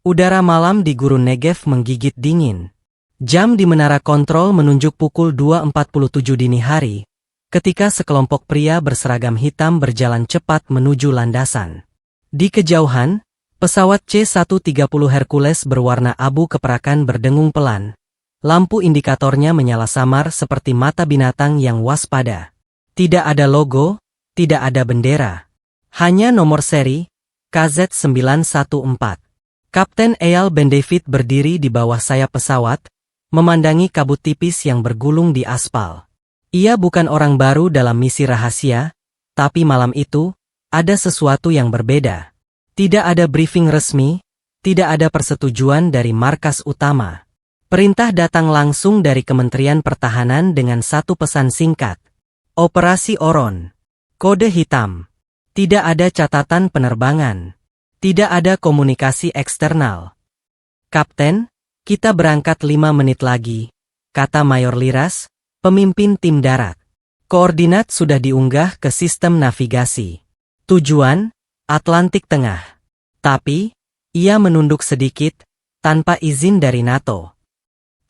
Udara malam di gurun Negev menggigit dingin. Jam di menara kontrol menunjuk pukul 2.47 dini hari, ketika sekelompok pria berseragam hitam berjalan cepat menuju landasan. Di kejauhan, pesawat C-130 Hercules berwarna abu keperakan berdengung pelan. Lampu indikatornya menyala samar seperti mata binatang yang waspada. Tidak ada logo, tidak ada bendera. Hanya nomor seri, KZ914. Kapten Eyal Ben David berdiri di bawah sayap pesawat, memandangi kabut tipis yang bergulung di aspal. Ia bukan orang baru dalam misi rahasia, tapi malam itu, ada sesuatu yang berbeda. Tidak ada briefing resmi, tidak ada persetujuan dari markas utama. Perintah datang langsung dari Kementerian Pertahanan dengan satu pesan singkat. Operasi Oron. Kode hitam. Tidak ada catatan penerbangan. Tidak ada komunikasi eksternal. Kapten, kita berangkat 5 menit lagi, kata Mayor Liras, pemimpin tim darat. Koordinat sudah diunggah ke sistem navigasi. Tujuan, Atlantik Tengah. Tapi, ia menunduk sedikit, tanpa izin dari NATO.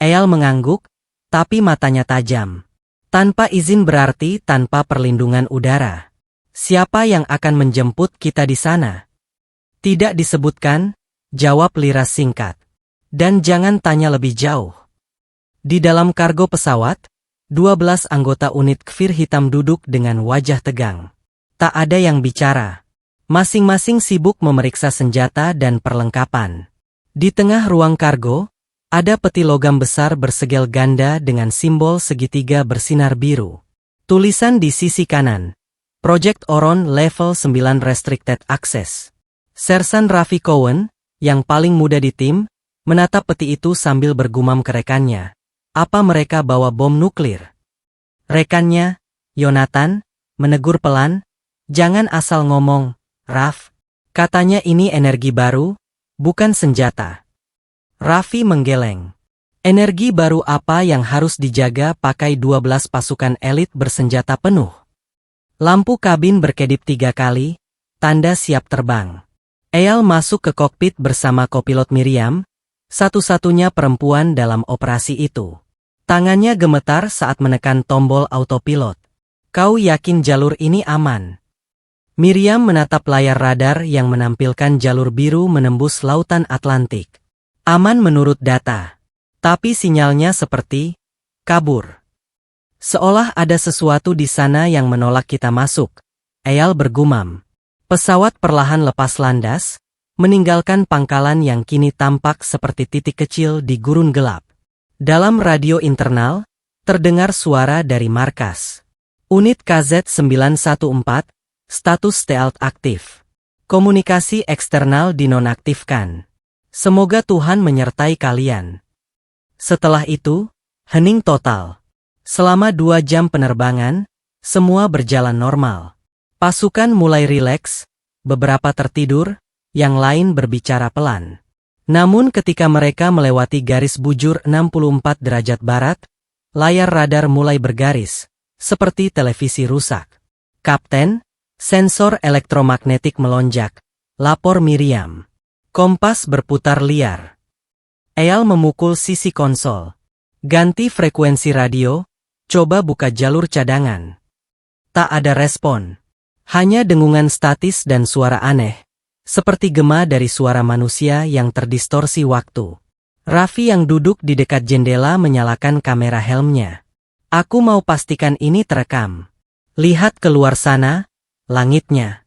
Eyal mengangguk, tapi matanya tajam. Tanpa izin berarti tanpa perlindungan udara. Siapa yang akan menjemput kita di sana? Tidak disebutkan, jawab Liras singkat. Dan jangan tanya lebih jauh. Di dalam kargo pesawat, 12 anggota unit KFIR hitam duduk dengan wajah tegang. Tak ada yang bicara. Masing-masing sibuk memeriksa senjata dan perlengkapan. Di tengah ruang kargo, ada peti logam besar bersegel ganda dengan simbol segitiga bersinar biru. Tulisan di sisi kanan. Project Oron Level 9 Restricted Access. Sersan Raffi Cohen, yang paling muda di tim, menatap peti itu sambil bergumam ke rekannya. Apa mereka bawa bom nuklir? Rekannya, Yonatan, menegur pelan, jangan asal ngomong, Raf. Katanya ini energi baru, bukan senjata. Raffi menggeleng. Energi baru apa yang harus dijaga pakai 12 pasukan elit bersenjata penuh? Lampu kabin berkedip 3 kali, tanda siap terbang. Eyal masuk ke kokpit bersama kopilot Miriam, satu-satunya perempuan dalam operasi itu. Tangannya gemetar saat menekan tombol autopilot. Kau yakin jalur ini aman? Miriam menatap layar radar yang menampilkan jalur biru menembus lautan Atlantik. Aman menurut data. Tapi sinyalnya seperti kabur. Seolah ada sesuatu di sana yang menolak kita masuk. Eyal bergumam. Pesawat perlahan lepas landas, meninggalkan pangkalan yang kini tampak seperti titik kecil di gurun gelap. Dalam radio internal, terdengar suara dari markas. Unit KZ914, status stealth aktif. Komunikasi eksternal dinonaktifkan. Semoga Tuhan menyertai kalian. Setelah itu, hening total. Selama 2 jam penerbangan, semua berjalan normal. Pasukan mulai rileks, beberapa tertidur, yang lain berbicara pelan. Namun ketika mereka melewati garis bujur 64 derajat barat, layar radar mulai bergaris, seperti televisi rusak. Kapten, sensor elektromagnetik melonjak, lapor Miriam. Kompas berputar liar. Eyal memukul sisi konsol. Ganti frekuensi radio, coba buka jalur cadangan. Tak ada respon. Hanya dengungan statis dan suara aneh, seperti gema dari suara manusia yang terdistorsi waktu. Raffi yang duduk di dekat jendela menyalakan kamera helmnya. Aku mau pastikan ini terekam. Lihat keluar sana, langitnya.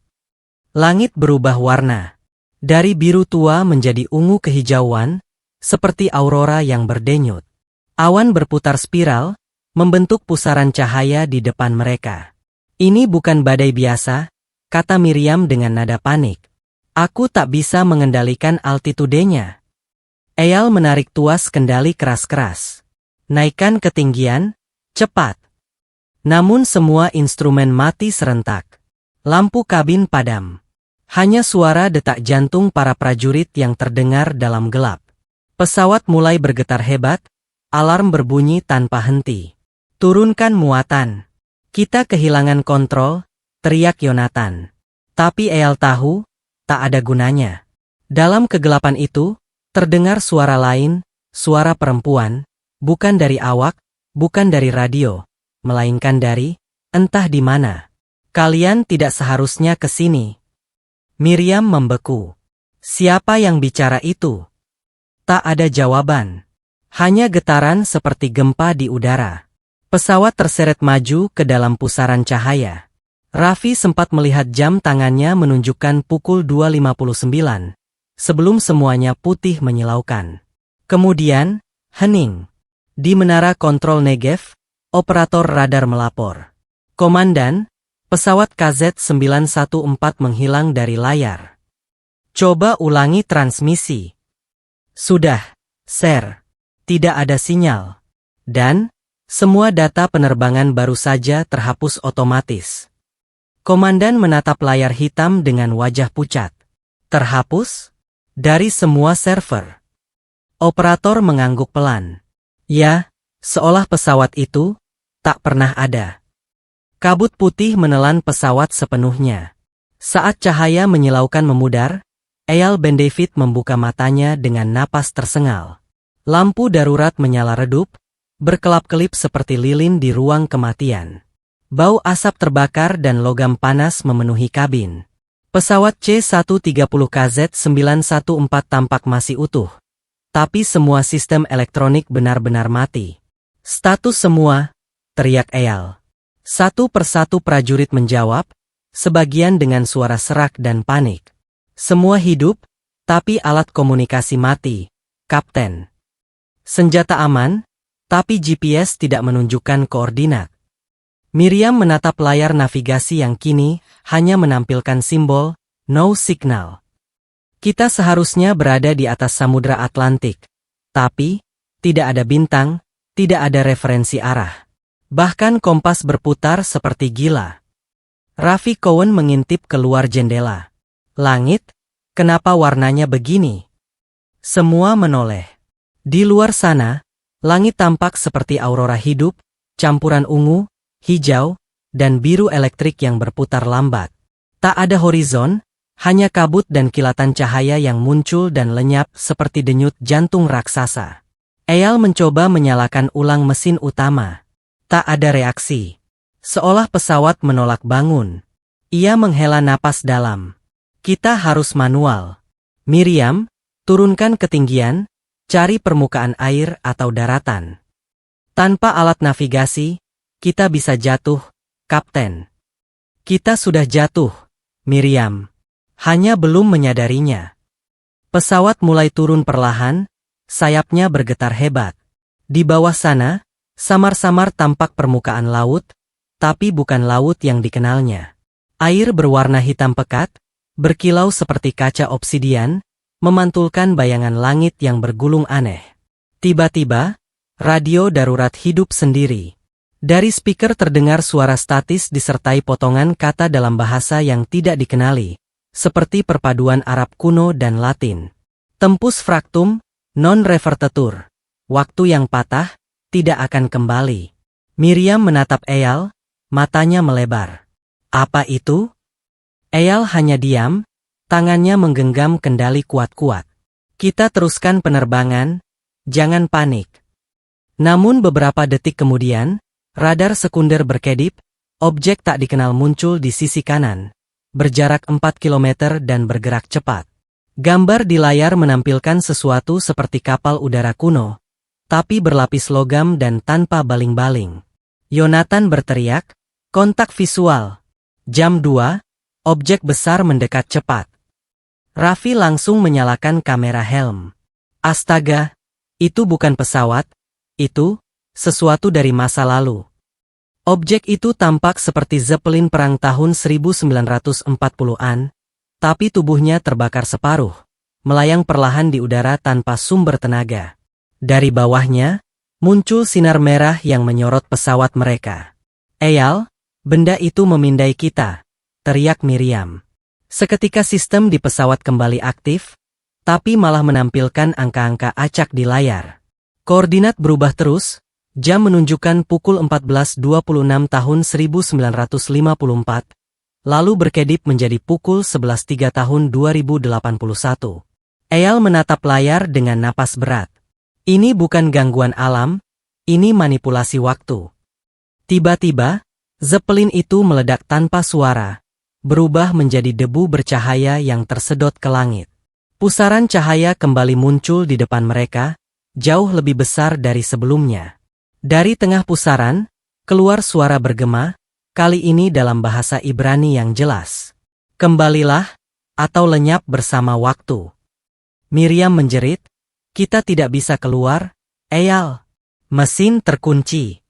Langit berubah warna. Dari biru tua menjadi ungu kehijauan, seperti aurora yang berdenyut. Awan berputar spiral, membentuk pusaran cahaya di depan mereka. Ini bukan badai biasa, kata Miriam dengan nada panik. Aku tak bisa mengendalikan altitudenya. Eyal menarik tuas kendali keras-keras. Naikkan ketinggian, cepat. Namun semua instrumen mati serentak. Lampu kabin padam. Hanya suara detak jantung para prajurit yang terdengar dalam gelap. Pesawat mulai bergetar hebat, alarm berbunyi tanpa henti. Turunkan muatan. Kita kehilangan kontrol, teriak Yonatan. Tapi Eyal tahu, tak ada gunanya. Dalam kegelapan itu, Terdengar suara lain, suara perempuan, bukan dari awak, bukan dari radio, melainkan dari, entah di mana. Kalian tidak seharusnya ke sini. Miriam membeku. Siapa yang bicara itu? Tak ada jawaban. Hanya getaran seperti gempa di udara. Pesawat terseret maju ke dalam pusaran cahaya. Raffi sempat melihat jam tangannya menunjukkan pukul 2.59, sebelum semuanya putih menyilaukan. Kemudian, hening. Di menara kontrol Negev, operator radar melapor. Komandan, pesawat KZ-914 menghilang dari layar. Coba ulangi transmisi. Sudah, Sir. Tidak ada sinyal. Dan, semua data penerbangan baru saja terhapus otomatis. Komandan menatap layar hitam dengan wajah pucat. Terhapus? Dari semua server. Operator mengangguk pelan. Ya, seolah pesawat itu tak pernah ada. Kabut putih menelan pesawat sepenuhnya. Saat cahaya menyilaukan memudar, Eyal Ben David membuka matanya dengan napas tersengal. Lampu darurat menyala redup, berkelap-kelip seperti lilin di ruang kematian. Bau asap terbakar dan logam panas memenuhi kabin. Pesawat C-130 KZ-914 tampak masih utuh. Tapi semua sistem elektronik benar-benar mati. Status semua, teriak Eyal. Satu persatu prajurit menjawab, sebagian dengan suara serak dan panik. Semua hidup, tapi alat komunikasi mati, Kapten. Senjata aman, tapi GPS tidak menunjukkan koordinat. Miriam menatap layar navigasi yang kini hanya menampilkan simbol no signal. Kita seharusnya berada di atas Samudra Atlantik, tapi tidak ada bintang, tidak ada referensi arah. Bahkan kompas berputar seperti gila. Raffi Cohen mengintip keluar jendela. Langit, kenapa warnanya begini? Semua menoleh. Di luar sana, langit tampak seperti aurora hidup, campuran ungu, hijau, dan biru elektrik yang berputar lambat. Tak ada horizon, hanya kabut dan kilatan cahaya yang muncul dan lenyap seperti denyut jantung raksasa. Eyal mencoba menyalakan ulang mesin utama. Tak ada reaksi. Seolah pesawat menolak bangun. Ia menghela napas dalam. Kita harus manual. Miriam, turunkan ketinggian, cari permukaan air atau daratan. Tanpa alat navigasi, kita bisa jatuh, Kapten. Kita sudah jatuh, Miriam. Hanya belum menyadarinya. Pesawat mulai turun perlahan, sayapnya bergetar hebat. Di bawah sana, samar-samar tampak permukaan laut, tapi bukan laut yang dikenalnya. Air berwarna hitam pekat, berkilau seperti kaca obsidian, memantulkan bayangan langit yang bergulung aneh. Tiba-tiba, radio darurat hidup sendiri. Dari speaker terdengar suara statis disertai potongan kata dalam bahasa yang tidak dikenali, seperti perpaduan Arab kuno dan Latin. Tempus fractum, non revertetur. Waktu yang patah, tidak akan kembali. Miriam menatap Eyal, matanya melebar. Apa itu? Eyal hanya diam, tangannya menggenggam kendali kuat-kuat. Kita teruskan penerbangan, jangan panik. Namun beberapa detik kemudian, radar sekunder berkedip, objek tak dikenal muncul di sisi kanan, berjarak 4 km dan bergerak cepat. Gambar di layar menampilkan sesuatu seperti kapal udara kuno, tapi berlapis logam dan tanpa baling-baling. Yonatan berteriak, kontak visual. Jam 2, objek besar mendekat cepat. Raffi langsung menyalakan kamera helm. Astaga, itu bukan pesawat, itu sesuatu dari masa lalu. Objek itu tampak seperti Zeppelin perang tahun 1940-an, tapi tubuhnya terbakar separuh, melayang perlahan di udara tanpa sumber tenaga. Dari bawahnya, muncul sinar merah yang menyorot pesawat mereka. Eyal, benda itu memindai kita, teriak Miriam. Seketika sistem di pesawat kembali aktif, tapi malah menampilkan angka-angka acak di layar. Koordinat berubah terus, jam menunjukkan pukul 14.26 tahun 1954, lalu berkedip menjadi pukul 11.03 tahun 2081. Eyal menatap layar dengan napas berat. Ini bukan gangguan alam, ini manipulasi waktu. Tiba-tiba, Zeppelin itu meledak tanpa suara, berubah menjadi debu bercahaya yang tersedot ke langit. Pusaran cahaya kembali muncul di depan mereka, jauh lebih besar dari sebelumnya. Dari tengah pusaran, keluar suara bergema, kali ini dalam bahasa Ibrani yang jelas. Kembalilah, atau lenyap bersama waktu. Miriam menjerit, kita tidak bisa keluar, Eyal. Mesin terkunci.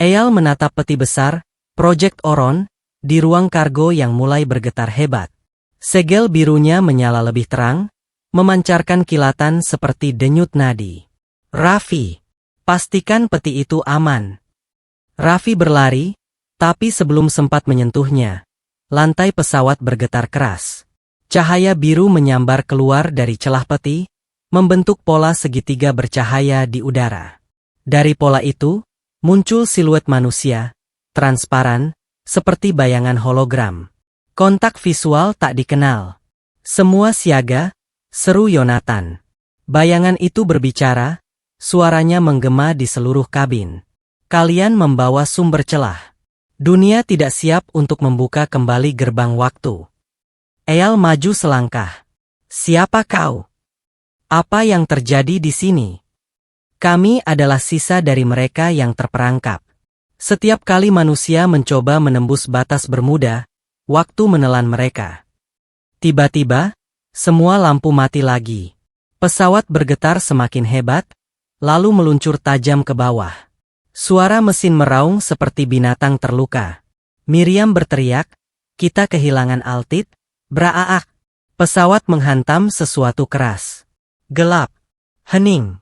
Eyal menatap peti besar, Project Oron, di ruang kargo yang mulai bergetar hebat. Segel birunya menyala lebih terang, memancarkan kilatan seperti denyut nadi. Raffi, pastikan peti itu aman. Raffi berlari, tapi sebelum sempat menyentuhnya, lantai pesawat bergetar keras. Cahaya biru menyambar keluar dari celah peti, membentuk pola segitiga bercahaya di udara. Dari pola itu, muncul siluet manusia, transparan, seperti bayangan hologram. Kontak visual tak dikenal. Semua siaga, seru Yonatan. Bayangan itu berbicara, suaranya menggema di seluruh kabin. Kalian membawa sumber celah. Dunia tidak siap untuk membuka kembali gerbang waktu. Eyal maju selangkah. Siapa kau? Apa yang terjadi di sini? Kami adalah sisa dari mereka yang terperangkap. Setiap kali manusia mencoba menembus batas Bermuda, waktu menelan mereka. Tiba-tiba, semua lampu mati lagi. Pesawat bergetar semakin hebat, lalu meluncur tajam ke bawah. Suara mesin meraung seperti binatang terluka. Miriam berteriak, kita kehilangan altitude. Braaak. Pesawat menghantam sesuatu keras. Gelap. Hening.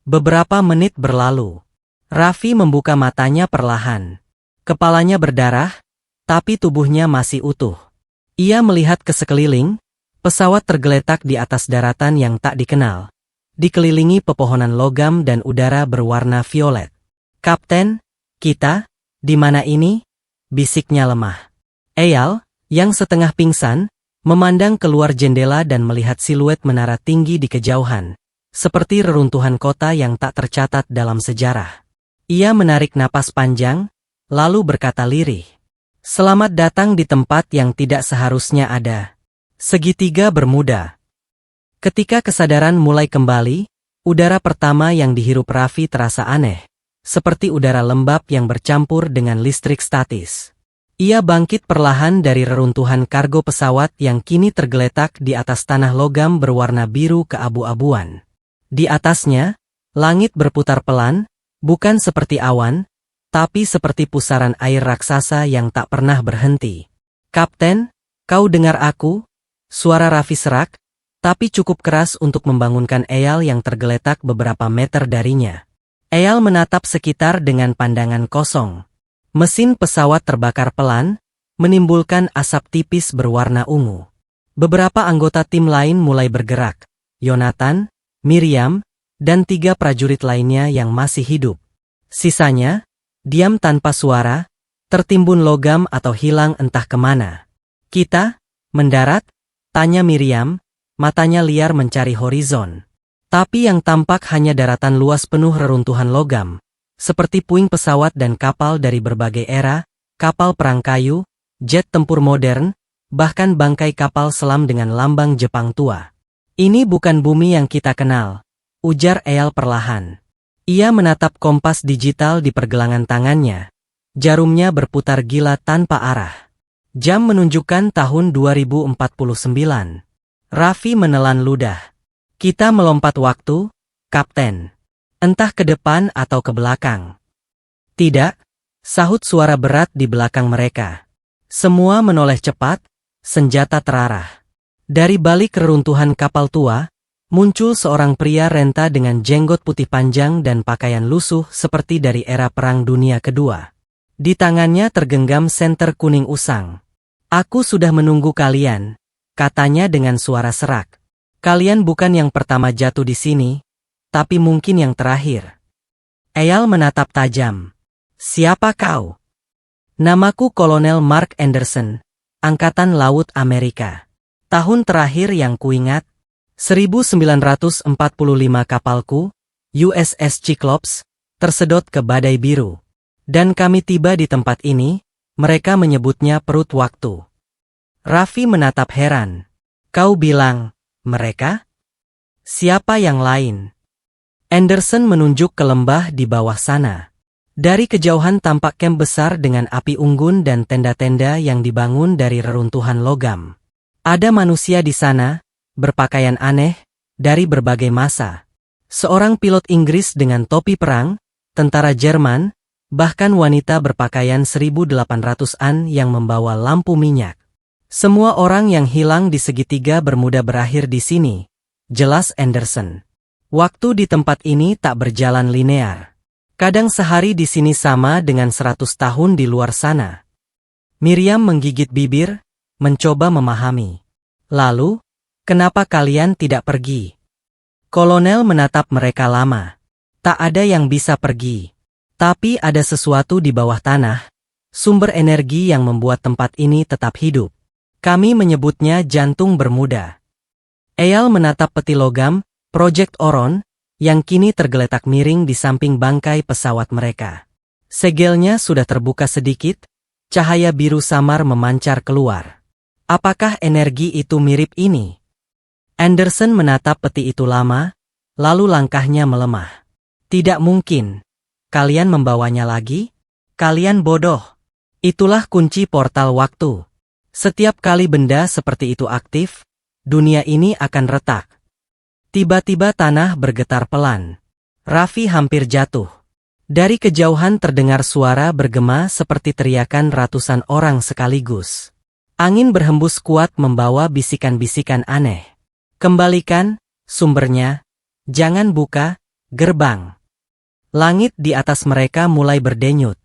Beberapa menit berlalu. Raffi membuka matanya perlahan. Kepalanya berdarah, tapi tubuhnya masih utuh. Ia melihat ke sekeliling, pesawat tergeletak di atas daratan yang tak dikenal. Dikelilingi pepohonan logam dan udara berwarna violet. Kapten, kita, di mana ini? Bisiknya lemah. Eyal, yang setengah pingsan, memandang keluar jendela dan melihat siluet menara tinggi di kejauhan, seperti reruntuhan kota yang tak tercatat dalam sejarah. Ia menarik napas panjang, lalu berkata lirih, selamat datang di tempat yang tidak seharusnya ada. Segitiga Bermuda. Ketika kesadaran mulai kembali, udara pertama yang dihirup Raffi terasa aneh, seperti udara lembab yang bercampur dengan listrik statis. Ia bangkit perlahan dari reruntuhan kargo pesawat yang kini tergeletak di atas tanah logam berwarna biru keabu-abuan. Di atasnya, langit berputar pelan, bukan seperti awan, tapi seperti pusaran air raksasa yang tak pernah berhenti. Kapten, kau dengar aku? Suara Raffi serak, tapi cukup keras untuk membangunkan Eyal yang tergeletak beberapa meter darinya. Eyal menatap sekitar dengan pandangan kosong. Mesin pesawat terbakar pelan, menimbulkan asap tipis berwarna ungu. Beberapa anggota tim lain mulai bergerak. Yonatan, Miriam, dan 3 prajurit lainnya yang masih hidup. Sisanya, diam tanpa suara, tertimbun logam atau hilang entah kemana. Kita, mendarat? Tanya Miriam, matanya liar mencari horizon. Tapi yang tampak hanya daratan luas penuh reruntuhan logam. Seperti puing pesawat dan kapal dari berbagai era, kapal perang kayu, jet tempur modern, bahkan bangkai kapal selam dengan lambang Jepang tua. Ini bukan bumi yang kita kenal, ujar Eyal perlahan. Ia menatap kompas digital di pergelangan tangannya. Jarumnya berputar gila tanpa arah. Jam menunjukkan tahun 2049. Raffi menelan ludah. Kita melompat waktu, Kapten. Entah ke depan atau ke belakang. Tidak, sahut suara berat di belakang mereka. Semua menoleh cepat, senjata terarah. Dari balik reruntuhan kapal tua, muncul seorang pria renta dengan jenggot putih panjang dan pakaian lusuh seperti dari era Perang Dunia Kedua. Di tangannya tergenggam senter kuning usang. Aku sudah menunggu kalian, katanya dengan suara serak. Kalian bukan yang pertama jatuh di sini, tapi mungkin yang terakhir. Eyal menatap tajam. Siapa kau? Namaku Kolonel Mark Anderson, Angkatan Laut Amerika. Tahun terakhir yang kuingat, 1945 kapalku, USS Cyclops, tersedot ke badai biru. Dan kami tiba di tempat ini, mereka menyebutnya perut waktu. Raffi menatap heran. Kau bilang, mereka? Siapa yang lain? Anderson menunjuk ke lembah di bawah sana. Dari kejauhan tampak kamp besar dengan api unggun dan tenda-tenda yang dibangun dari reruntuhan logam. Ada manusia di sana, berpakaian aneh, dari berbagai masa. Seorang pilot Inggris dengan topi perang, tentara Jerman, bahkan wanita berpakaian 1800-an yang membawa lampu minyak. Semua orang yang hilang di segitiga bermuda berakhir di sini, jelas Anderson. Waktu di tempat ini tak berjalan linear. Kadang sehari di sini sama dengan 100 tahun di luar sana. Miriam menggigit bibir, mencoba memahami. Lalu, kenapa kalian tidak pergi? Kolonel menatap mereka lama. Tak ada yang bisa pergi. Tapi ada sesuatu di bawah tanah, sumber energi yang membuat tempat ini tetap hidup. Kami menyebutnya jantung Bermuda. Eyal menatap peti logam, Project Oron, yang kini tergeletak miring di samping bangkai pesawat mereka. Segelnya sudah terbuka sedikit, cahaya biru samar memancar keluar. Apakah energi itu mirip ini? Anderson menatap peti itu lama, lalu langkahnya melemah. Tidak mungkin. Kalian membawanya lagi? Kalian bodoh. Itulah kunci portal waktu. Setiap kali benda seperti itu aktif, dunia ini akan retak. Tiba-tiba tanah bergetar pelan. Raffi hampir jatuh. Dari kejauhan terdengar suara bergema seperti teriakan ratusan orang sekaligus. Angin berhembus kuat membawa bisikan-bisikan aneh. Kembalikan sumbernya, jangan buka gerbang. Langit di atas mereka mulai berdenyut.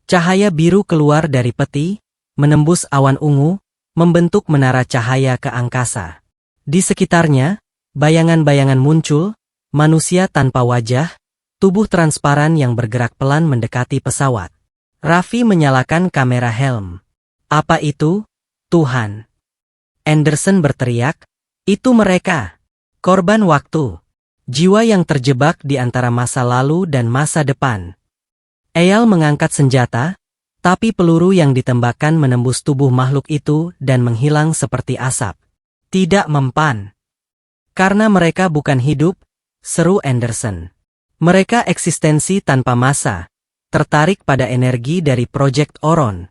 Cahaya biru keluar dari peti, menembus awan ungu, membentuk menara cahaya ke angkasa. Di sekitarnya, bayangan-bayangan muncul, manusia tanpa wajah, tubuh transparan yang bergerak pelan mendekati pesawat. Raffi menyalakan kamera helm. Apa itu, Tuhan? Anderson berteriak, itu mereka. Korban waktu. Jiwa yang terjebak di antara masa lalu dan masa depan. Eyal mengangkat senjata, tapi peluru yang ditembakkan menembus tubuh makhluk itu dan menghilang seperti asap. Tidak mempan. Karena mereka bukan hidup, seru Anderson. Mereka eksistensi tanpa masa, tertarik pada energi dari Project Oron.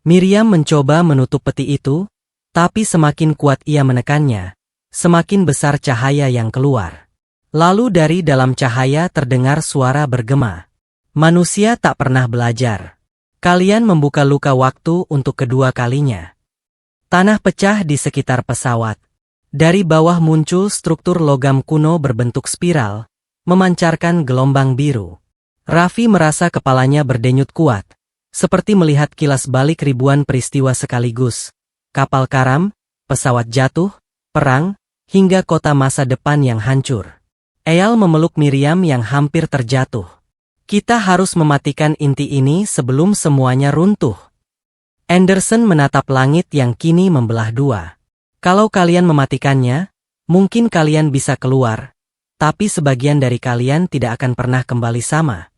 Miriam mencoba menutup peti itu, tapi semakin kuat ia menekannya, semakin besar cahaya yang keluar. Lalu dari dalam cahaya terdengar suara bergema. Manusia tak pernah belajar. Kalian membuka luka waktu untuk kedua kalinya. Tanah pecah di sekitar pesawat. Dari bawah muncul struktur logam kuno berbentuk spiral, memancarkan gelombang biru. Raffi merasa kepalanya berdenyut kuat, seperti melihat kilas balik ribuan peristiwa sekaligus. Kapal karam, pesawat jatuh, perang, hingga kota masa depan yang hancur. Eyal memeluk Miriam yang hampir terjatuh. Kita harus mematikan inti ini sebelum semuanya runtuh. Anderson menatap langit yang kini membelah dua. Kalau kalian mematikannya, mungkin kalian bisa keluar, tapi sebagian dari kalian tidak akan pernah kembali sama.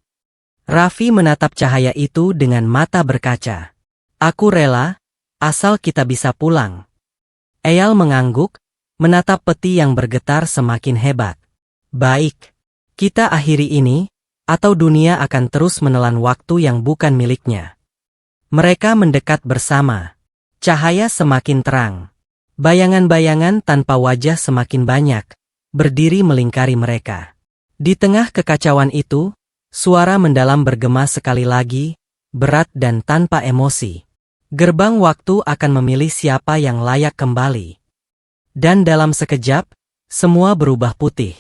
Raffi menatap cahaya itu dengan mata berkaca. Aku rela, asal kita bisa pulang. Eyal mengangguk, menatap peti yang bergetar semakin hebat. Baik, kita akhiri ini, atau dunia akan terus menelan waktu yang bukan miliknya. Mereka mendekat bersama. Cahaya semakin terang. Bayangan-bayangan tanpa wajah semakin banyak, berdiri melingkari mereka. Di tengah kekacauan itu, suara mendalam bergema sekali lagi, berat dan tanpa emosi. Gerbang waktu akan memilih siapa yang layak kembali. Dan dalam sekejap, semua berubah putih.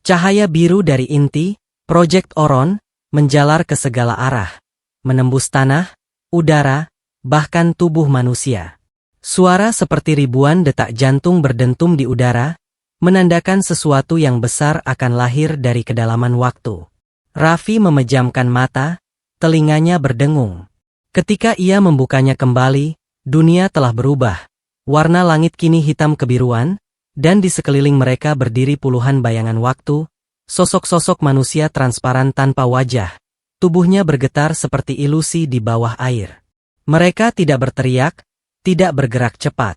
Cahaya biru dari inti, Project Oron, menjalar ke segala arah, menembus tanah, udara, bahkan tubuh manusia. Suara seperti ribuan detak jantung berdentum di udara, menandakan sesuatu yang besar akan lahir dari kedalaman waktu. Raffi memejamkan mata, telinganya berdengung. Ketika ia membukanya kembali, dunia telah berubah. Warna langit kini hitam kebiruan, Dan di sekeliling mereka berdiri puluhan bayangan waktu, sosok-sosok manusia transparan tanpa wajah. Tubuhnya bergetar seperti ilusi di bawah air. Mereka tidak berteriak, tidak bergerak cepat.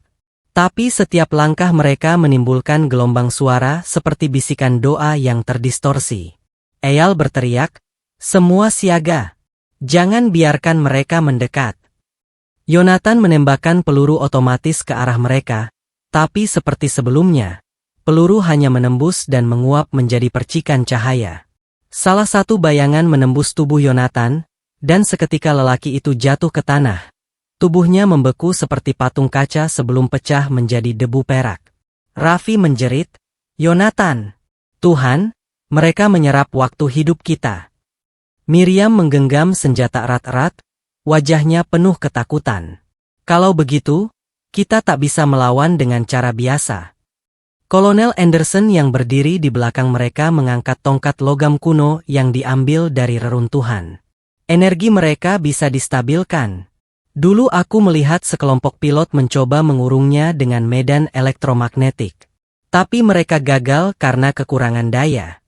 Tapi setiap langkah mereka menimbulkan gelombang suara seperti bisikan doa yang terdistorsi. Eyal berteriak, "Semua siaga! Jangan biarkan mereka mendekat." Yonatan menembakkan peluru otomatis ke arah mereka, tapi seperti sebelumnya, peluru hanya menembus dan menguap menjadi percikan cahaya. Salah satu bayangan menembus tubuh Yonatan, dan seketika lelaki itu jatuh ke tanah. Tubuhnya membeku seperti patung kaca sebelum pecah menjadi debu perak. Raffi menjerit, "Yonatan! Tuhan, mereka menyerap waktu hidup kita." Miriam menggenggam senjata erat-erat, wajahnya penuh ketakutan. "Kalau begitu, kita tak bisa melawan dengan cara biasa." Kolonel Anderson yang berdiri di belakang mereka mengangkat tongkat logam kuno yang diambil dari reruntuhan. Energi mereka bisa distabilkan. Dulu aku melihat sekelompok pilot mencoba mengurungnya dengan medan elektromagnetik. Tapi mereka gagal karena kekurangan daya.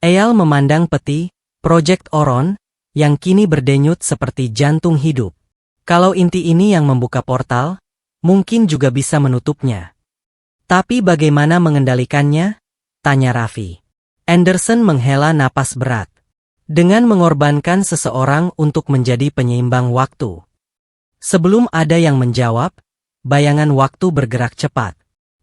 Eyal memandang peti, Project Oron, yang kini berdenyut seperti jantung hidup. Kalau inti ini yang membuka portal, mungkin juga bisa menutupnya. Tapi bagaimana mengendalikannya? Tanya Raffi. Anderson menghela napas berat. Dengan mengorbankan seseorang untuk menjadi penyeimbang waktu. Sebelum ada yang menjawab, bayangan waktu bergerak cepat.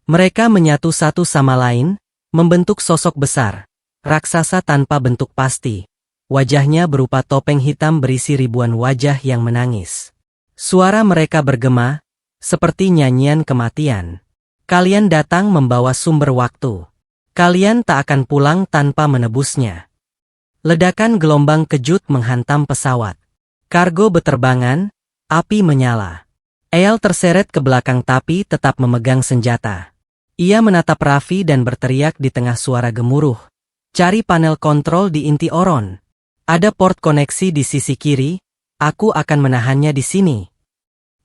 Mereka menyatu satu sama lain, membentuk sosok besar, raksasa tanpa bentuk pasti. Wajahnya berupa topeng hitam berisi ribuan wajah yang menangis. Suara mereka bergema, seperti nyanyian kematian. "Kalian datang membawa sumber waktu. Kalian tak akan pulang tanpa menebusnya." Ledakan gelombang kejut menghantam pesawat. Kargo beterbangan, api menyala. Eyal terseret ke belakang tapi tetap memegang senjata. Ia menatap Raffi dan berteriak di tengah suara gemuruh. "Cari panel kontrol di inti Oron. Ada port koneksi di sisi kiri, aku akan menahannya di sini."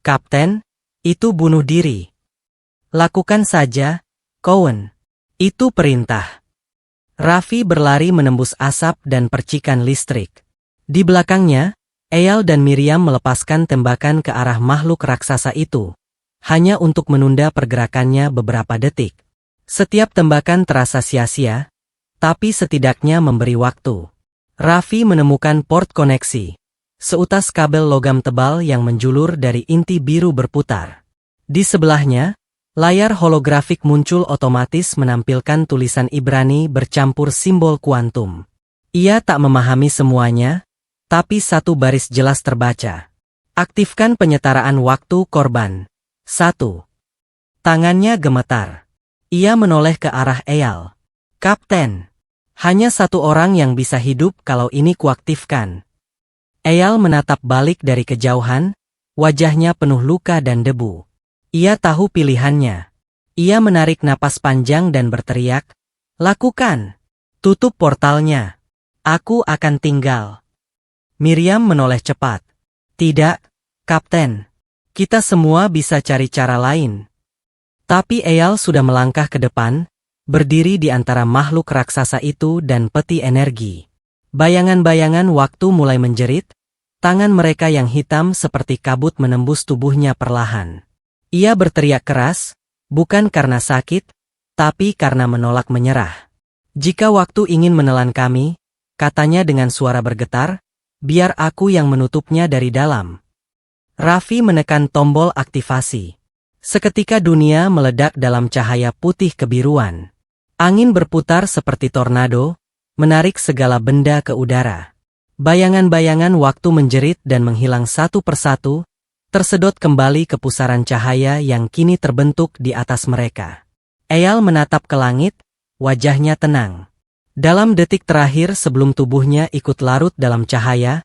"Kapten, itu bunuh diri." "Lakukan saja, Cowan." "Itu perintah." Raffi berlari menembus asap dan percikan listrik. Di belakangnya, Eyal dan Miriam melepaskan tembakan ke arah makhluk raksasa itu, hanya untuk menunda pergerakannya beberapa detik. Setiap tembakan terasa sia-sia, tapi setidaknya memberi waktu. Raffi menemukan port koneksi, seutas kabel logam tebal yang menjulur dari inti biru berputar. Di sebelahnya, layar holografik muncul otomatis menampilkan tulisan Ibrani bercampur simbol kuantum. Ia tak memahami semuanya, tapi satu baris jelas terbaca. "Aktifkan penyetaraan waktu korban." 1. Tangannya gemetar. Ia menoleh ke arah Eyal. "Kapten, hanya satu orang yang bisa hidup kalau ini kuaktifkan." Eyal menatap balik dari kejauhan, wajahnya penuh luka dan debu. Ia tahu pilihannya. Ia menarik napas panjang dan berteriak, "Lakukan! Tutup portalnya. Aku akan tinggal." Miriam menoleh cepat. "Tidak, Kapten. Kita semua bisa cari cara lain." Tapi Eyal sudah melangkah ke depan, berdiri di antara makhluk raksasa itu dan peti energi. Bayangan-bayangan waktu mulai menjerit, tangan mereka yang hitam seperti kabut menembus tubuhnya perlahan. Ia berteriak keras, bukan karena sakit, tapi karena menolak menyerah. "Jika waktu ingin menelan kami," katanya dengan suara bergetar, "biar aku yang menutupnya dari dalam." Raffi menekan tombol aktivasi. Seketika dunia meledak dalam cahaya putih kebiruan. Angin berputar seperti tornado, menarik segala benda ke udara. Bayangan-bayangan waktu menjerit dan menghilang satu persatu, tersedot kembali ke pusaran cahaya yang kini terbentuk di atas mereka. Eyal menatap ke langit, wajahnya tenang. Dalam detik terakhir sebelum tubuhnya ikut larut dalam cahaya,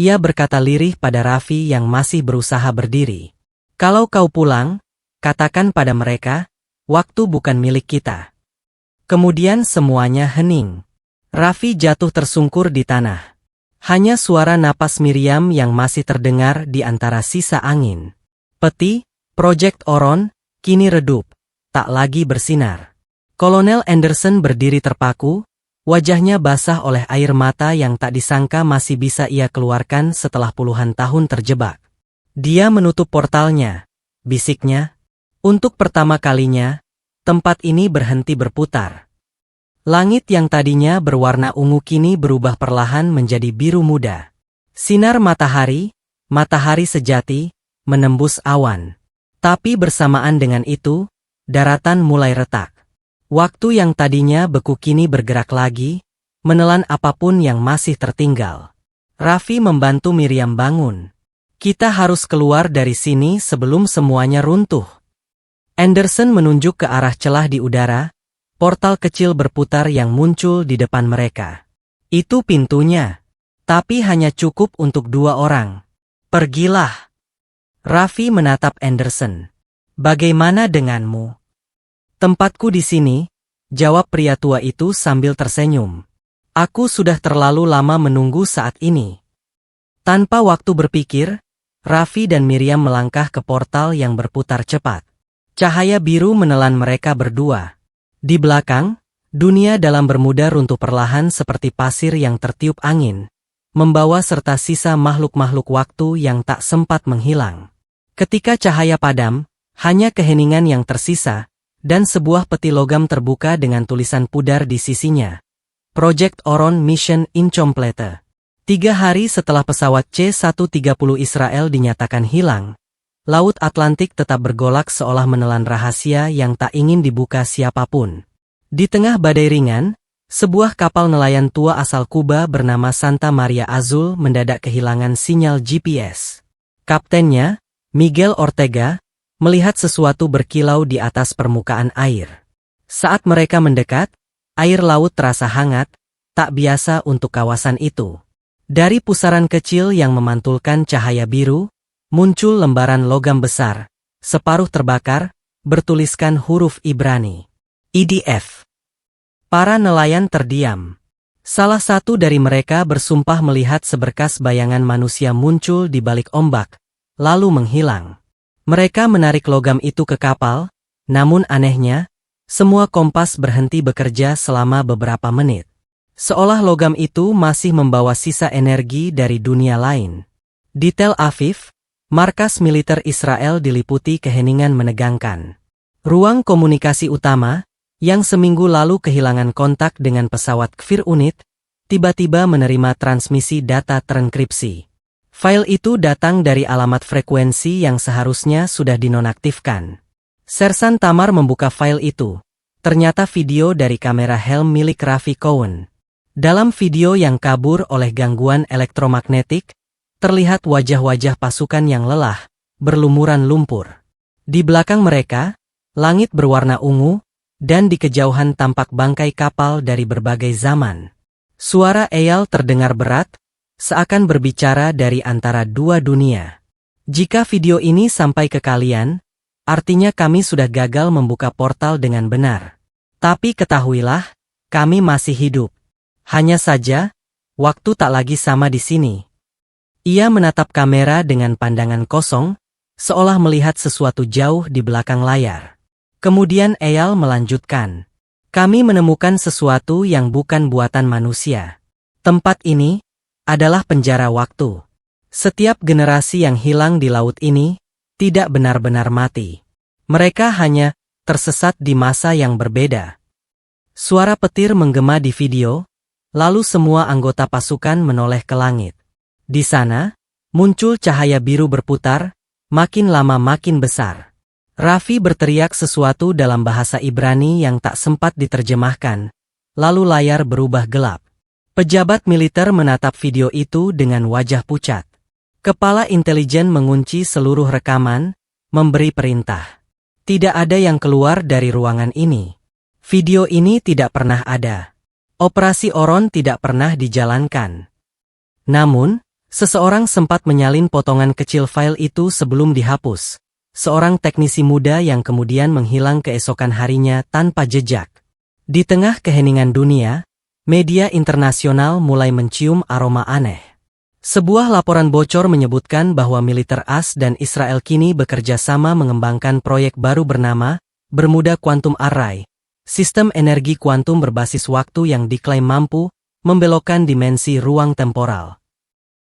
ia berkata lirih pada Raffi yang masih berusaha berdiri. "Kalau kau pulang, katakan pada mereka, waktu bukan milik kita." Kemudian semuanya hening. Raffi jatuh tersungkur di tanah. Hanya suara napas Miriam yang masih terdengar di antara sisa angin. Peti, Project Oron, kini redup. tak lagi bersinar. Kolonel Anderson berdiri terpaku, wajahnya basah oleh air mata yang tak disangka masih bisa ia keluarkan setelah puluhan tahun terjebak. Dia menutup portalnya, bisiknya. Untuk pertama kalinya, tempat ini berhenti berputar. Langit yang tadinya berwarna ungu kini berubah perlahan menjadi biru muda. Sinar matahari sejati, menembus awan. Tapi bersamaan dengan itu, daratan mulai retak. Waktu yang tadinya beku kini bergerak lagi, menelan apapun yang masih tertinggal. Raffi membantu Miriam bangun. Kita harus keluar dari sini sebelum semuanya runtuh. Anderson menunjuk ke arah celah di udara, portal kecil berputar yang muncul di depan mereka. Itu pintunya. Tapi hanya cukup untuk 2 orang. Pergilah. Raffi menatap Anderson. Bagaimana denganmu? Tempatku di sini, jawab pria tua itu sambil tersenyum. Aku sudah terlalu lama menunggu saat ini. Tanpa waktu berpikir, Raffi dan Miriam melangkah ke portal yang berputar cepat. Cahaya biru menelan mereka berdua. Di belakang, dunia dalam bermuda runtuh perlahan seperti pasir yang tertiup angin, membawa serta sisa makhluk-makhluk waktu yang tak sempat menghilang. Ketika cahaya padam, hanya keheningan yang tersisa, dan sebuah peti logam terbuka dengan tulisan pudar di sisinya. Project Oron Mission Incomplete. 3 hari setelah pesawat C-130 Israel dinyatakan hilang, Laut Atlantik tetap bergolak seolah menelan rahasia yang tak ingin dibuka siapapun. Di tengah badai ringan, sebuah kapal nelayan tua asal Kuba bernama Santa Maria Azul mendadak kehilangan sinyal GPS. Kaptennya, Miguel Ortega, melihat sesuatu berkilau di atas permukaan air. Saat mereka mendekat, air laut terasa hangat, tak biasa untuk kawasan itu. Dari pusaran kecil yang memantulkan cahaya biru, muncul lembaran logam besar, separuh terbakar, bertuliskan huruf Ibrani. IDF. Para nelayan terdiam. Salah satu dari mereka bersumpah melihat seberkas bayangan manusia muncul di balik ombak, lalu menghilang. Mereka menarik logam itu ke kapal, namun anehnya, semua kompas berhenti bekerja selama beberapa menit. Seolah logam itu masih membawa sisa energi dari dunia lain. Di Tel Aviv, markas militer Israel diliputi keheningan menegangkan. Ruang komunikasi utama, yang seminggu lalu kehilangan kontak dengan pesawat Kfir Unit, tiba-tiba menerima transmisi data terenkripsi. File itu datang dari alamat frekuensi yang seharusnya sudah dinonaktifkan. Sersan Tamar membuka file itu. Ternyata video dari kamera helm milik Raffi Cohen. Dalam video yang kabur oleh gangguan elektromagnetik, terlihat wajah-wajah pasukan yang lelah, berlumuran lumpur. Di belakang mereka, langit berwarna ungu, dan di kejauhan tampak bangkai kapal dari berbagai zaman. Suara Eyal terdengar berat, seakan berbicara dari antara 2 dunia. Jika video ini sampai ke kalian, artinya kami sudah gagal membuka portal dengan benar. Tapi ketahuilah, kami masih hidup. Hanya saja, waktu tak lagi sama di sini. Ia menatap kamera dengan pandangan kosong, seolah melihat sesuatu jauh di belakang layar. Kemudian Eyal melanjutkan. Kami menemukan sesuatu yang bukan buatan manusia. Tempat ini adalah penjara waktu. Setiap generasi yang hilang di laut ini tidak benar-benar mati. Mereka hanya tersesat di masa yang berbeda. Suara petir menggema di video, lalu semua anggota pasukan menoleh ke langit. Di sana, muncul cahaya biru berputar, makin lama makin besar. Raffi berteriak sesuatu dalam bahasa Ibrani yang tak sempat diterjemahkan, lalu layar berubah gelap. Pejabat militer menatap video itu dengan wajah pucat. Kepala intelijen mengunci seluruh rekaman, memberi perintah. Tidak ada yang keluar dari ruangan ini. Video ini tidak pernah ada. Operasi Oron tidak pernah dijalankan. Namun, seseorang sempat menyalin potongan kecil file itu sebelum dihapus. Seorang teknisi muda yang kemudian menghilang keesokan harinya tanpa jejak. Di tengah keheningan dunia, media internasional mulai mencium aroma aneh. Sebuah laporan bocor menyebutkan bahwa militer AS dan Israel kini bekerja sama mengembangkan proyek baru bernama Bermuda Quantum Array, sistem energi kuantum berbasis waktu yang diklaim mampu membelokkan dimensi ruang temporal.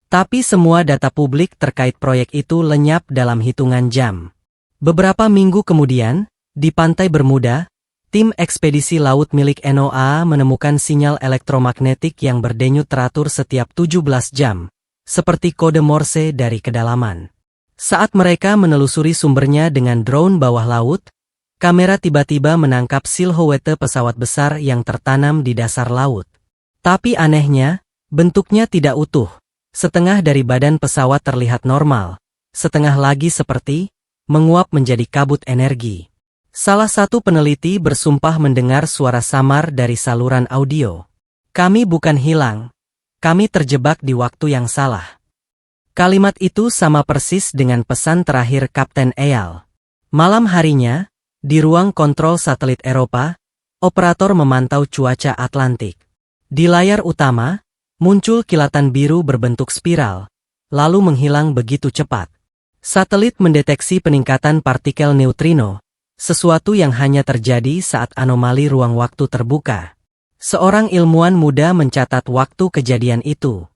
Tapi semua data publik terkait proyek itu lenyap dalam hitungan jam. Beberapa minggu kemudian, di pantai Bermuda, tim ekspedisi laut milik NOAA menemukan sinyal elektromagnetik yang berdenyut teratur setiap 17 jam, seperti kode Morse dari kedalaman. Saat mereka menelusuri sumbernya dengan drone bawah laut, kamera tiba-tiba menangkap silhouette pesawat besar yang tertanam di dasar laut. Tapi anehnya, bentuknya tidak utuh. Setengah dari badan pesawat terlihat normal, setengah lagi seperti menguap menjadi kabut energi. Salah satu peneliti bersumpah mendengar suara samar dari saluran audio. "Kami bukan hilang, kami terjebak di waktu yang salah." Kalimat itu sama persis dengan pesan terakhir Kapten Eyal. Malam harinya, di ruang kontrol satelit Eropa, operator memantau cuaca Atlantik. Di layar utama, muncul kilatan biru berbentuk spiral, lalu menghilang begitu cepat. Satelit mendeteksi peningkatan partikel neutrino, sesuatu yang hanya terjadi saat anomali ruang waktu terbuka. Seorang ilmuwan muda mencatat waktu kejadian itu.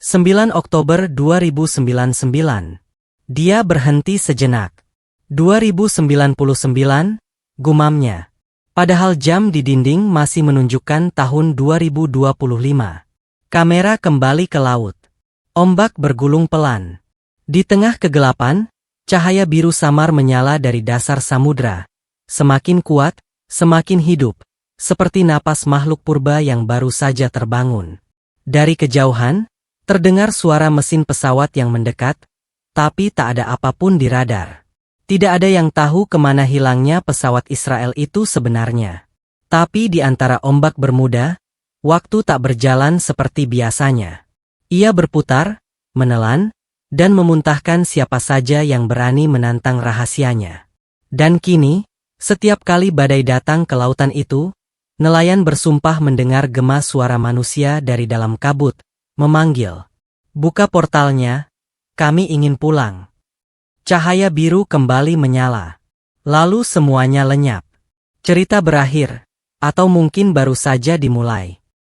9 Oktober 2099. Dia berhenti sejenak. 2099, gumamnya. Padahal jam di dinding masih menunjukkan tahun 2025. Kamera kembali ke laut. Ombak bergulung pelan. Di tengah kegelapan, cahaya biru samar menyala dari dasar samudra. Semakin kuat, semakin hidup, seperti napas makhluk purba yang baru saja terbangun. Dari kejauhan, terdengar suara mesin pesawat yang mendekat, tapi tak ada apapun di radar. Tidak ada yang tahu kemana hilangnya pesawat Israel itu sebenarnya. Tapi di antara ombak Bermuda, waktu tak berjalan seperti biasanya. Ia berputar, menelan, dan memuntahkan siapa saja yang berani menantang rahasianya. Dan kini, setiap kali badai datang ke lautan itu, nelayan bersumpah mendengar gema suara manusia dari dalam kabut, memanggil, "Buka portalnya, kami ingin pulang." Cahaya biru kembali menyala. Lalu semuanya lenyap. Cerita berakhir, atau mungkin baru saja dimulai.